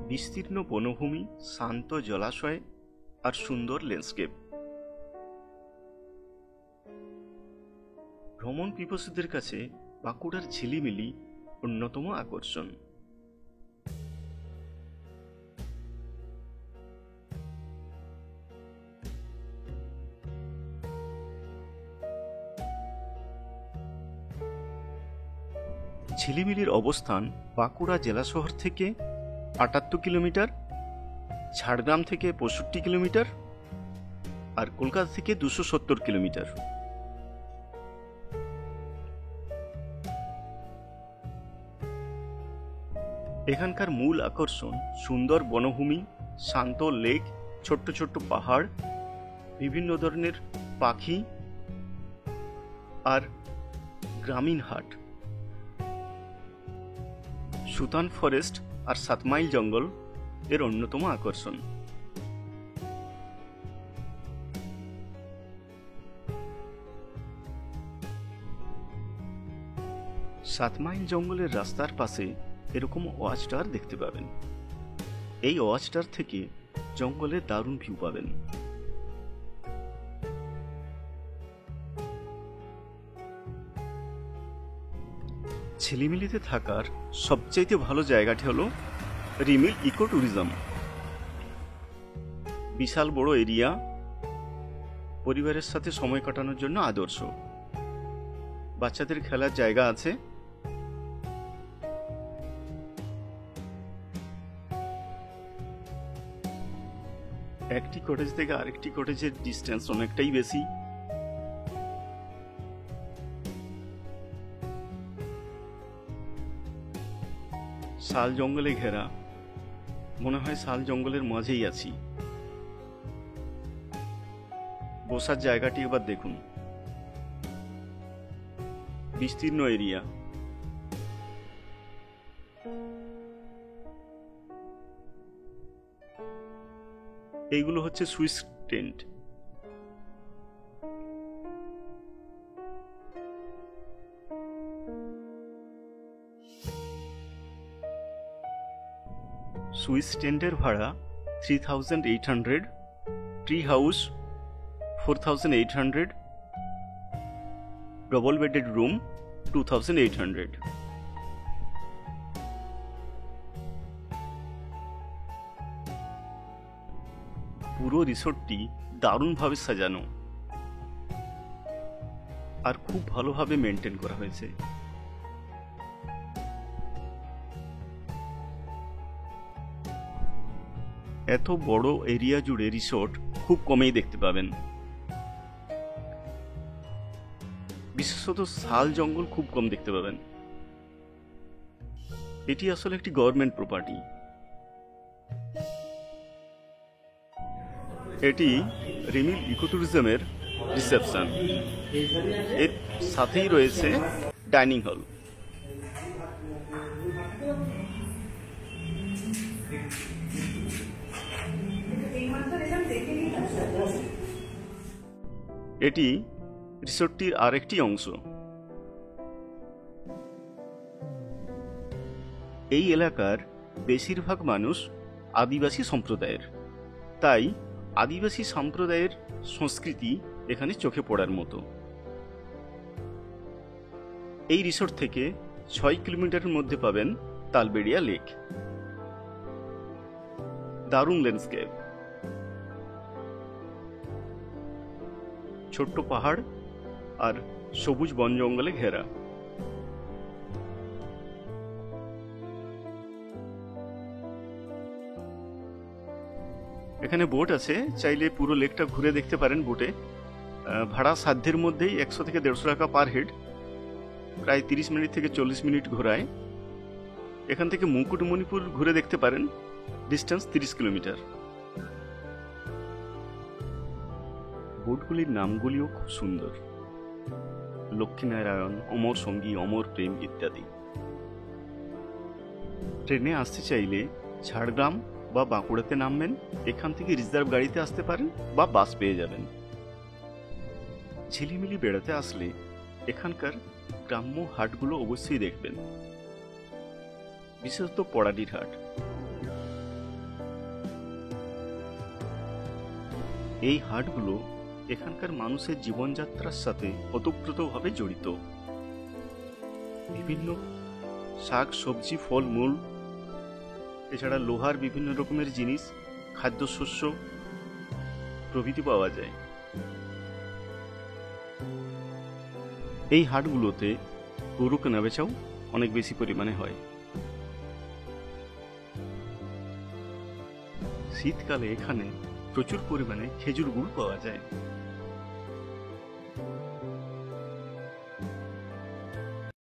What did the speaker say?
বিস্তীর্ণ বনভূমি, শান্ত জলাশয় আর সুন্দর ল্যান্ডস্কেপ। ভ্রমণ পিপাসুদের কাছে বাঁকুড়ার ঝিলিমিলি অন্যতম আকর্ষণ। ঝিলিমিলির অবস্থান বাঁকুড়া জেলা শহর থেকে ৭৮ কিলোমিটার, ঝাড়গ্রাম থেকে ৬৫ কিলোমিটার আর কলকাতা থেকে ২৭০ কিলোমিটার। এখানকার মূল আকর্ষণ সুন্দর বনভূমি, শান্ত লেক, ছোট্ট ছোট্ট পাহাড়, বিভিন্ন ধরনের পাখি আর গ্রামীণ হাট। সুতান ফরেস্ট আর ৭ মাইল জঙ্গল এর অন্যতম আকর্ষণ। ৭ মাইল জঙ্গলের রাস্তার পাশে এরকম ওয়াচ টাওয়ার দেখতে পাবেন। এই ওয়াচ টাওয়ার থেকে জঙ্গলের দারুণ ভিউ পাবেন। ঝিলিমিলিতে থাকার সবচাইতে ভালো জায়গাটি হলো রিমিল ইকো ট্যুরিজম। বিশাল বড় এরিয়া, পরিবারের সাথে সময় কাটানোর জন্য আদর্শ। বাচ্চাদের খেলার জায়গা আছে। একটি কটেজ থেকে আরেকটি কটেজের ডিস্টেন্স অনেকটাই বেশি। শাল জঙ্গলে ঘেরা, মনে হয় শাল জঙ্গলের মাঝেই আছি। বসার জায়গাটি এবার দেখুন, বিস্তীর্ণ এরিয়া। এইগুলো হচ্ছে সুইস টেন্ট। সুইস টেন্টের ভাড়া 3800, tree house 4800, double bedded room 2800। পুরো রিসোর্টটি দারুণভাবে সাজানো আর খুব ভালোভাবে মেনটেন করা হয়েছে। এত বড় এরিয়া জুড়ে রিসোর্ট খুব কমেই দেখতে পাবেন। বিশেষত শাল জঙ্গল খুব কম দেখতে পাবেন। এটি আসলে একটি গভর্নমেন্ট প্রপার্টি। এটি রিমিল ইকো ট্যুরিজমের রিসেপশন। এর সাথেই রয়েছে ডাইনিং হল। এটি রিসোর্টটির আরেকটি অংশ। এই এলাকার বেশিরভাগ মানুষ আদিবাসী সম্প্রদায়ের, তাই আদিবাসী সম্প্রদায়ের সংস্কৃতি এখানে চোখে পড়ার মতো। এই রিসোর্ট থেকে ৬ কিলোমিটারের মধ্যে পাবেন তালবেড়িয়া লেক। দারুণ ল্যান্ডস্কেপ, ছোট্ট পাহাড় আর সবুজ বন জঙ্গলে ঘেরা। এখানে বোট আছে, চাইলে পুরো লেকটা ঘুরে দেখতে পারেন বোটে। ভাড়া সাধ্যের মধ্যেই ১০০ থেকে ১৫০ টাকা পার হেড। প্রায় ৩০ মিনিট থেকে ৪০ মিনিট ঘোরায়। এখান থেকে মুকুটমণিপুর ঘুরে দেখতে পারেন, ডিস্টেন্স ৩০ কিলোমিটার। বোটগুলির নামগুলিও খুব সুন্দর, লক্ষ্মীনারায়ণ, অমর সঙ্গী, অমর প্রেম ইত্যাদি। ট্রেনে আসতে চাইলে ঝাড়গ্রাম বা বাঁকুড়াতে নামবেন, এখান থেকে রিজার্ভ গাড়িতে আসতে পারেন বা বাস পেয়ে যাবেন। ঝিলিমিলি বেড়াতে আসলে এখানকার গ্রাম্য হাটগুলো অবশ্যই দেখবেন, বিশেষত পড়াডির হাট। এই হাটগুলো এখানকার মানুষের জীবনযাত্রার সাথে ওতপ্রোতভাবে জড়িত। বিভিন্ন শাক সবজি ফলমূল, এছাড়া লোহার বিভিন্ন রকমের জিনিস, খাদ্যশস্য প্রভৃতি পাওয়া যায়। এই হাটগুলোতে গরু কেনাবেচাও অনেক বেশি পরিমাণে হয়। শীতকালে এখানে প্রচুর পরিমাণে খেজুর গুড় পাওয়া যায়।